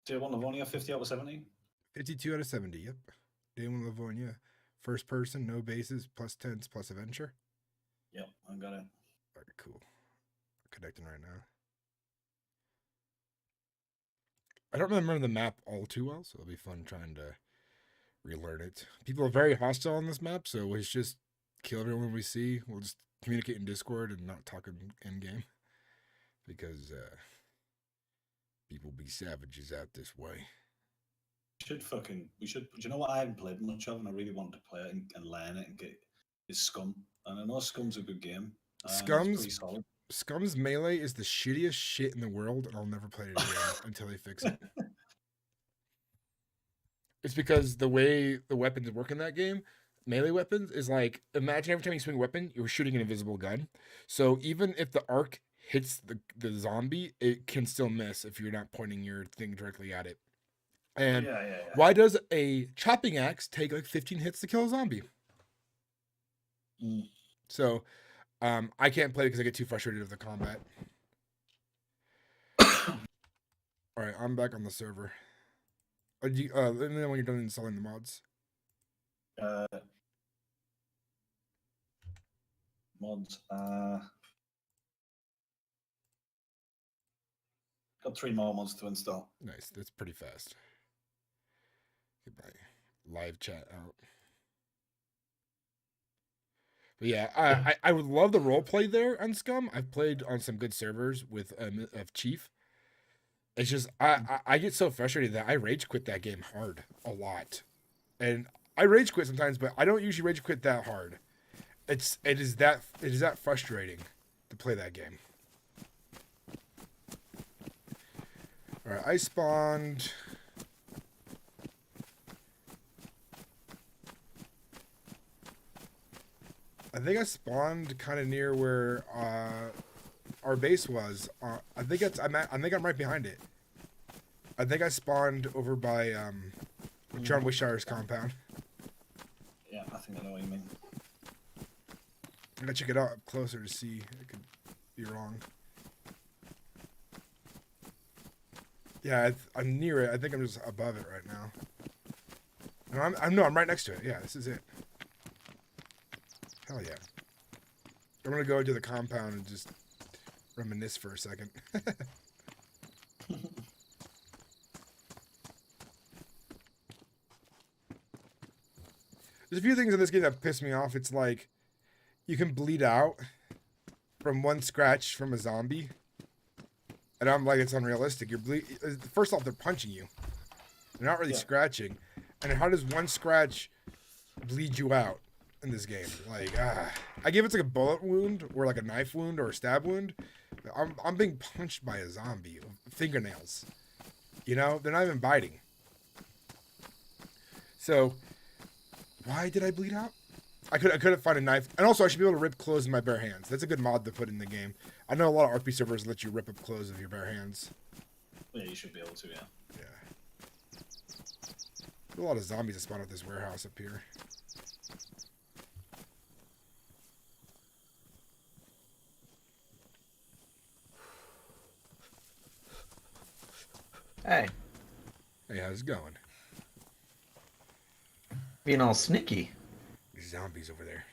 Dayone Livonia, 50 out of 70. 52 out of 70. Yep. Dayone Livonia, first person, no bases, plus 10s, plus adventure. Yep, I got it. All right, cool. Connecting right now. I don't remember the map all too well, so it'll be fun trying to relearn it. People are very hostile on this map, so let's just kill everyone we see. We'll just communicate in Discord and not talk in game, because people be savages out this way. We should. Do you know what I haven't played much of, and I really want to play it and learn it and get is Scum. And I know Scum's a good game. It's pretty solid. Scum's melee is the shittiest shit in the world, and I'll never play it again until they fix it. It's because the way the weapons work in that game, melee weapons, is like, imagine every time you swing a weapon, you're shooting an invisible gun. So even if the arc hits the zombie, it can still miss if you're not pointing your thing directly at it. And why does a chopping axe take like 15 hits to kill a zombie? So I can't play it because I get too frustrated with the combat. All right, I'm back on the server. Let me know when you're done installing the mods. Mods. Got 3 more mods to install. Nice. That's pretty fast. Get my live chat out. But yeah, I would love the role play there on Scum. I've played on some good servers with Chief. It's just I get so frustrated that I rage quit that game hard a lot, and I rage quit sometimes, but I don't usually rage quit that hard. It is that frustrating to play that game. All right, I spawned. I think I spawned kind of near where our base was. I think I'm right behind it. I think I spawned over by John Wishire's compound. Yeah, I think I know what you mean. I'm gonna check it out up closer to see. I could be wrong. Yeah, I'm near it. I think I'm just above it right now. No, I'm right next to it. Yeah, this is it. Hell yeah. I'm gonna go into the compound and just reminisce for a second. There's a few things in this game that piss me off. It's like, you can bleed out from one scratch from a zombie. And I'm like, it's unrealistic. First off, they're punching you. They're not really scratching. And how does one scratch bleed you out in this game? Like, I give it like a bullet wound or like a knife wound or a stab wound. I'm being punched by a zombie. Fingernails. You know, they're not even biting. So, why did I bleed out? I couldn't find a knife. And also, I should be able to rip clothes in my bare hands. That's a good mod to put in the game. I know a lot of RP servers let you rip up clothes with your bare hands. Yeah, you should be able to, yeah. Yeah. There's a lot of zombies that spawn at this warehouse up here. Hey. Hey, how's it going? Being all sneaky. There's zombies over there.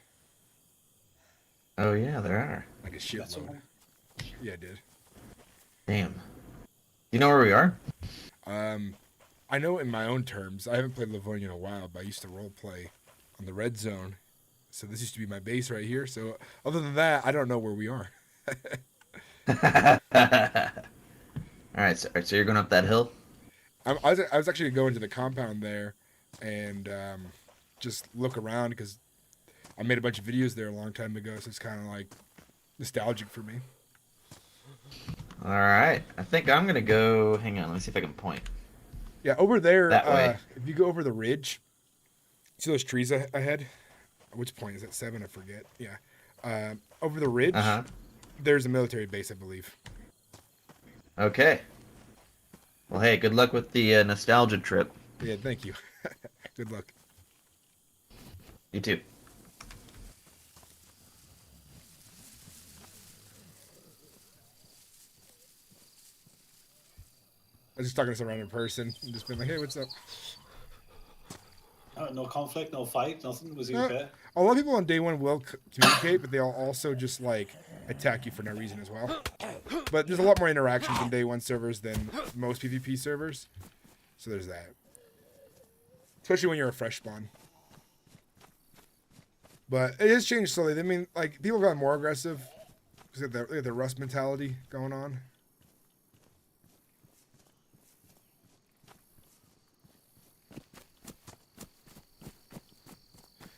Oh, yeah, there are. Like a shitload. Yeah, I did. Damn. You know where we are? I know in my own terms. I haven't played Livonia in a while, but I used to roleplay on the red zone. So this used to be my base right here. So other than that, I don't know where we are. All right, so you're going up that hill? I was actually going to the compound there and just look around because I made a bunch of videos there a long time ago. So it's kind of like nostalgic for me. All right. I think I'm going to go... Hang on, let me see if I can point. Yeah, over there, that way. If you go over the ridge, see those trees ahead? Which point is it? 7? I forget. Yeah. Over the ridge, there's a military base, I believe. Okay. Well, hey, good luck with the nostalgia trip. Yeah, thank you. Good luck. You too. I was just talking to some random person and just been like, hey, what's up? No conflict, no fight, nothing. Was he No, okay? a lot of people on day one will communicate, but they'll also just like attack you for no reason as well. But there's a lot more interactions in day one servers than most PvP servers, so there's that. Especially when you're a fresh spawn. But it has changed slowly. I mean, like people got more aggressive because they have the Rust mentality going on.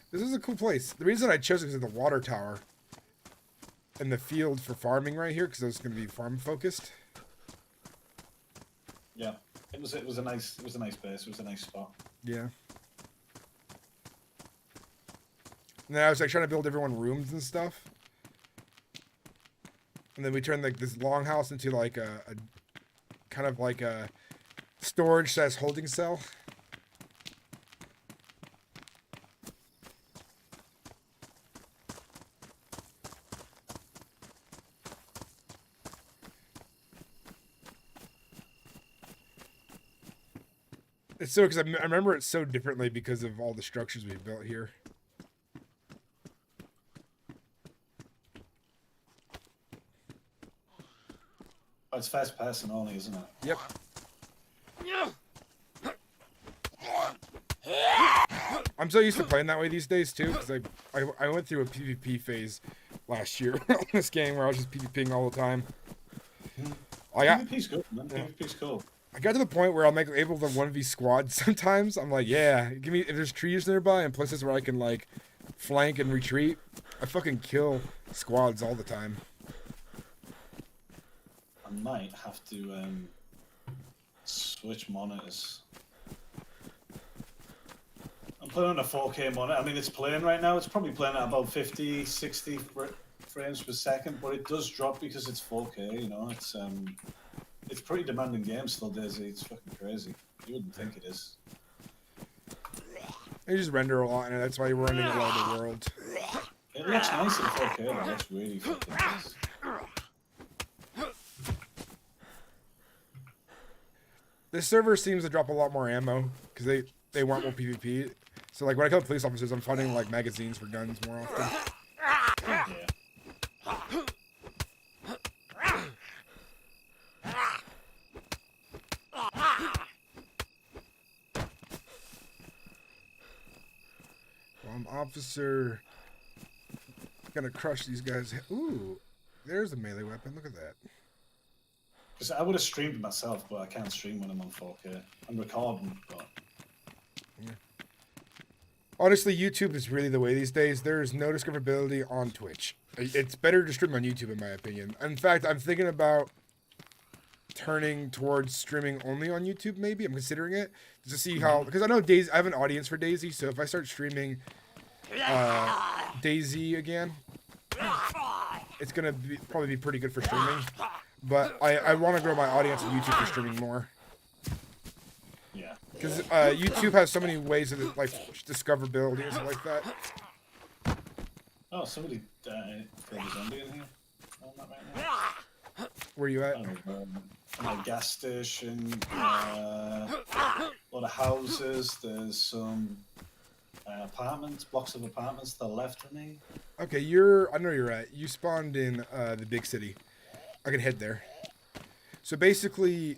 This is a cool place. The reason I chose it is the water tower and the field for farming right here because it was going to be farm focused. Yeah, it was a nice base. It was a nice spot. Yeah. And then I was like trying to build everyone rooms and stuff. And then we turned like this longhouse into like a kind of like a storage / holding cell. It's so because I remember it so differently because of all the structures we built here. Oh, it's first person only, isn't it? Yep. I'm so used to playing that way these days too because I went through a PvP phase last year on this game where I was just PvPing all the time. PvP's good, man. Yeah. PvP's cool. I got to the point where I'm like able to 1v squad sometimes. I'm like, yeah, give me if there's trees nearby and places where I can like flank and retreat. I fucking kill squads all the time. I might have to switch monitors. I'm playing on a 4K monitor. I mean, it's playing right now. It's probably playing at about 50, 60 frames per second, but it does drop because it's 4K. You know, it's pretty demanding game still, Daisy. It's fucking crazy. You wouldn't think it is. They just render a lot, and that's why you're running a lot of the world. It looks nice in 4K, though. It looks really fucking nice. This server seems to drop a lot more ammo because they want more PvP. So like when I kill police officers, I'm finding like magazines for guns more often. Yeah. Well, I'm officer. Gonna crush these guys. Ooh, there's a melee weapon. Look at that. Because I would have streamed myself, but I can't stream when I'm on 4K. I'm recording, but... Yeah. Honestly, YouTube is really the way these days. There's no discoverability on Twitch. It's better to stream on YouTube, in my opinion. In fact, I'm thinking about turning towards streaming only on YouTube, maybe. I'm considering it. Just to see how... Because I know Daisy, I have an audience for Daisy, so if I start streaming Daisy again, it's going to probably be pretty good for streaming. But I want to grow my audience on YouTube for streaming more. Yeah. Because YouTube has so many ways of like discoverability and stuff like that. Oh, somebody killed a zombie in here. Oh, not right now. Where you at? A gas station, a lot of houses. There's some apartments, blocks of apartments to the left of me. Okay, I know you're at. You spawned in the big city. I can head there. So basically,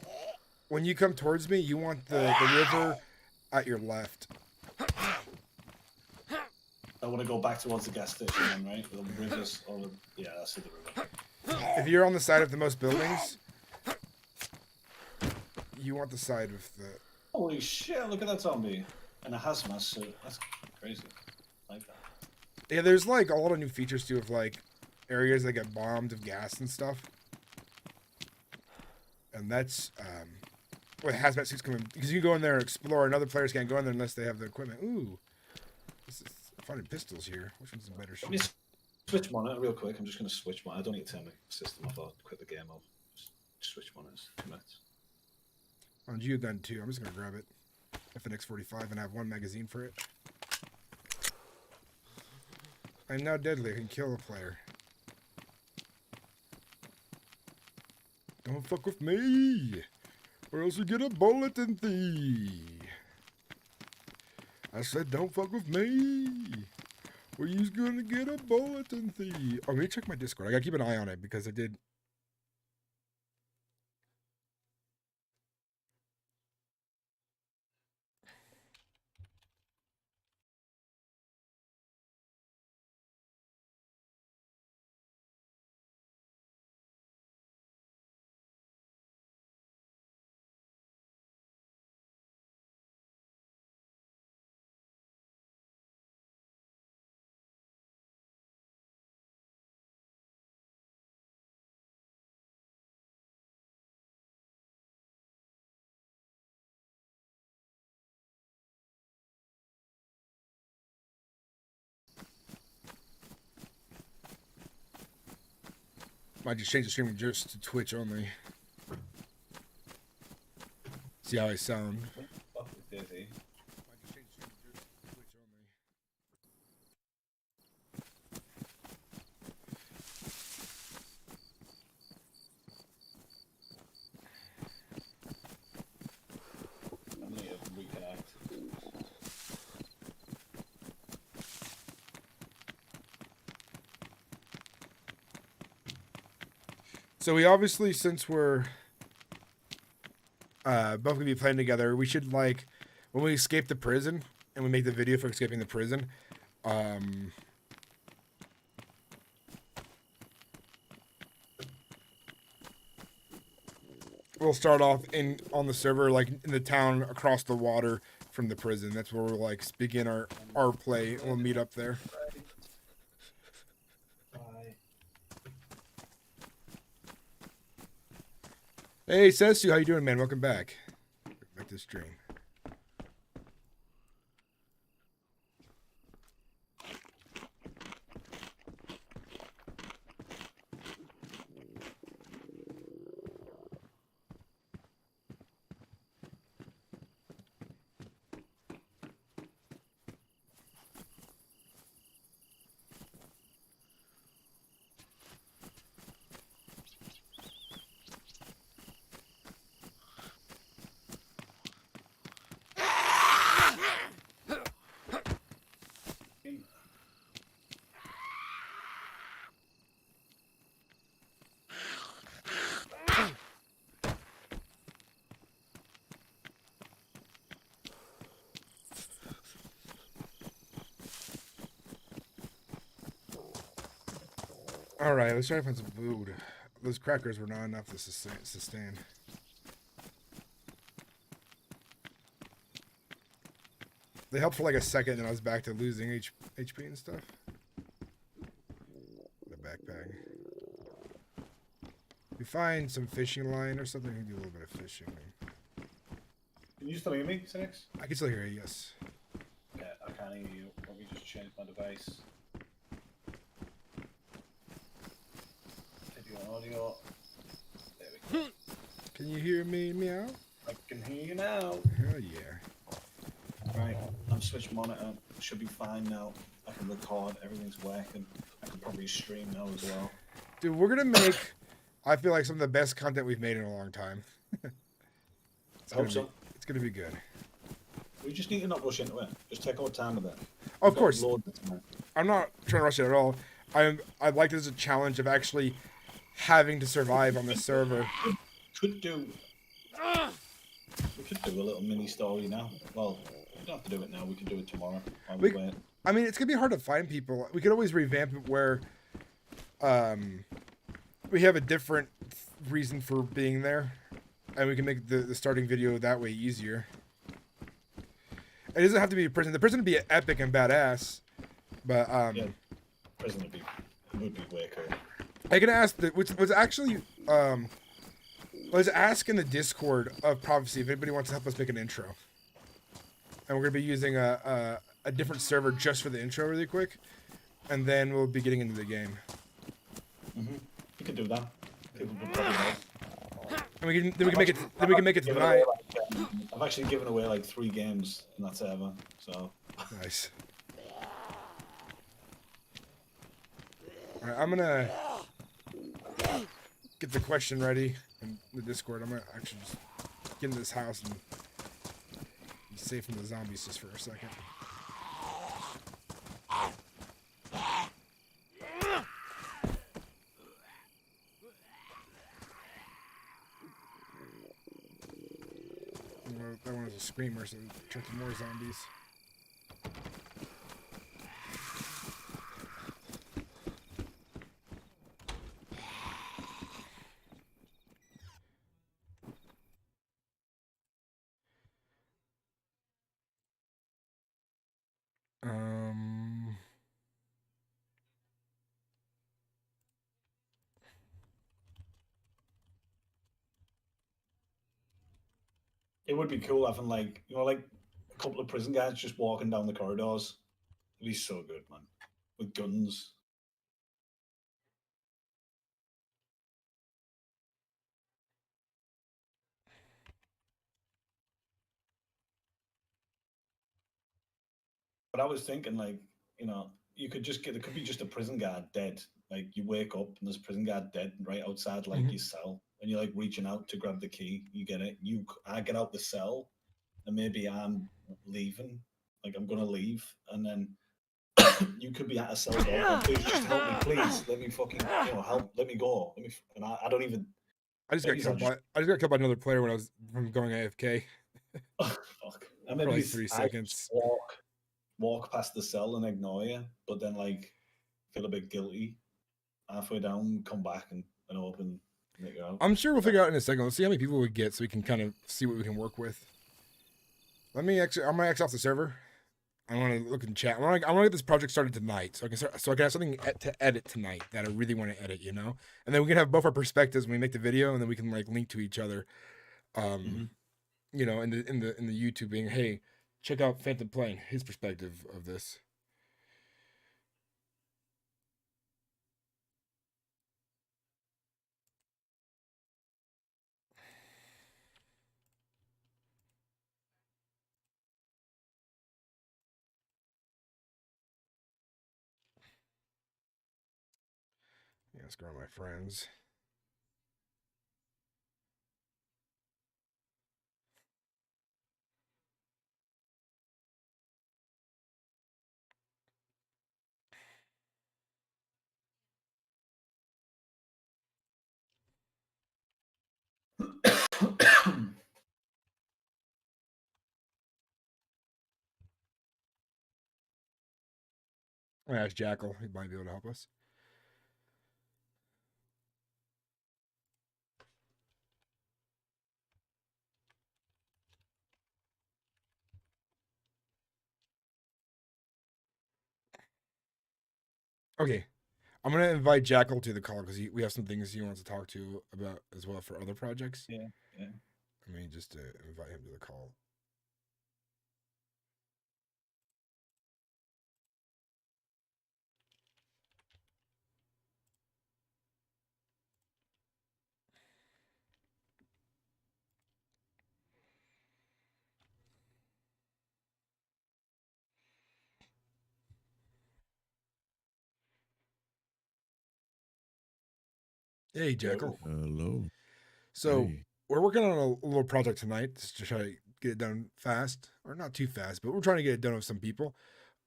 when you come towards me, you want the river at your left. I want to go back towards the gas station then, right? The rivers, yeah, I see the river. If you're on the side of the most buildings, you want the side of the... Holy shit, look at that zombie. And a hazmat suit. That's crazy. I like that. Yeah, there's like a lot of new features too of like areas that get bombed of gas and stuff. And that's what hazmat suits come in. Because you can go in there and explore, and other players can't go in there unless they have the equipment. Ooh. This is finding pistols here. Which one's the better Let me shot? switch monitor real quick. I'm just going to switch monitor. I don't need to turn my system off. I'll quit the game. I'll just switch monitors. 2 minutes. On Geo gun too. I'm just going to grab it. FNX 45 and I have 1 magazine for it. I'm now deadly. I can kill a player. Don't fuck with me. or else you get a bullet in thee. I said, don't fuck with me, or you's gonna get a bullet in thee. Oh, let me check my Discord. I gotta keep an eye on it because I did. Might just change the stream just to Twitch only. See how I sound. Fuck with Dizzy. Might just change the stream just to Twitch only. I'm gonna reconnect. So we obviously, since we're both gonna be playing together, we should, like, when we escape the prison and we make the video for escaping the prison, we'll start off on the server, like in the town across the water from the prison. That's where we'll like begin our play, and we'll meet up there. Bye. Hey, Sesu, how you doing, man? Welcome back. Back to the stream. All right, let's try to find some food. Those crackers were not enough to sustain. They helped for like a second, and I was back to losing HP and stuff. The backpack. We find some fishing line or something. We can do a little bit of fishing. Can you still hear me, Six? I can still hear you. Yes. Yeah, I can't hear you. Let me just change my device. Video audio. There we go. Can you hear me, meow? I can hear you now. Hell yeah. Right, I'm switch monitor. Should be fine now. I can record. Everything's working. I can probably stream now as well. Dude, we're gonna make, I feel like, some of the best content we've made in a long time. I hope so. It's gonna be good. We just need to not rush into it. Just take our time with it. Of course. Loads of time. I'm not trying to rush it at all. I like this as a challenge of actually having to survive on this server. Could do. We could do a little mini story now. Well, we don't have to do it now. We can do it tomorrow. Wait. I mean, it's gonna be hard to find people. We could always revamp it where, we have a different reason for being there, and we can make the starting video that way easier. It doesn't have to be a prison. The prison would be epic and badass, but Yeah, prison would be way cool. I can ask was actually let's ask in the Discord of Prophecy if anybody wants to help us make an intro. And we're gonna be using a different server just for the intro really quick, and then we'll be getting into the game. You can do that. People would probably know. And we can make it tonight. I've actually given away like 3 games in that server, so. Nice. All right, I'm gonna get the question ready in the Discord. I'm gonna actually just get in this house and be safe from the zombies just for a second. Well, that one was a screamer, so attracted more zombies. It would be cool having like like a couple of prison guards just walking down the corridors. It'd be so good, man, with guns. But I was thinking, like, you could just get there could be just a prison guard dead. Like you wake up and there's a prison guard dead right outside like your cell, and you're like reaching out to grab the key. You get it. I get out the cell, and maybe I'm leaving. Like I'm gonna leave, and then you could be at a cell door. Going, please just help me, please. Let me fucking help. Let me go. And I don't even. I just got killed by another player when I was from going AFK. Fuck. And For maybe like 3 seconds. just walk past the cell and ignore you, but then like feel a bit guilty halfway down, come back and open and make it out. I'm sure we'll figure out in a second. Let's see how many people we get so we can kind of see what we can work with. I'm gonna X off the server. I want to look in chat. I want to get this project started tonight, so I can have something to edit tonight that I really want to edit, and then we can have both our perspectives when we make the video, and then we can like link to each other, in the YouTube being, hey, check out Phantom playing his perspective of this. Yeah, let's go to my friends. I'm gonna ask Jackal. He might be able to help us. Okay, I'm gonna invite Jackal to the call because we have some things he wants to talk to about as well for other projects. Yeah. I mean, just to invite him to the call. Hey, Jackal. Hello. So Hey. we're working on a little project tonight to try to get it done fast, or not too fast, but we're trying to get it done with some people.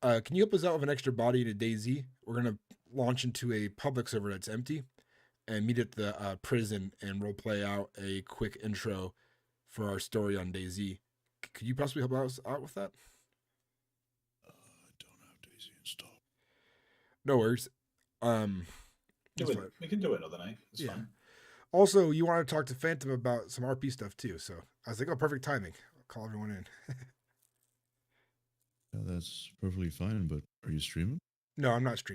Can you help us out with an extra body to DayZ? We're gonna launch into a public server that's empty, and meet at the prison and role play out a quick intro for our story on DayZ. Could you possibly help us out with that? I don't have Daisy installed. No worries. We can do it another night. It's fine. Also, you want to talk to Phantom about some RP stuff too, so I was like, oh, perfect timing. I'll call everyone in. Yeah, that's perfectly fine, but are you streaming? No, I'm not streaming.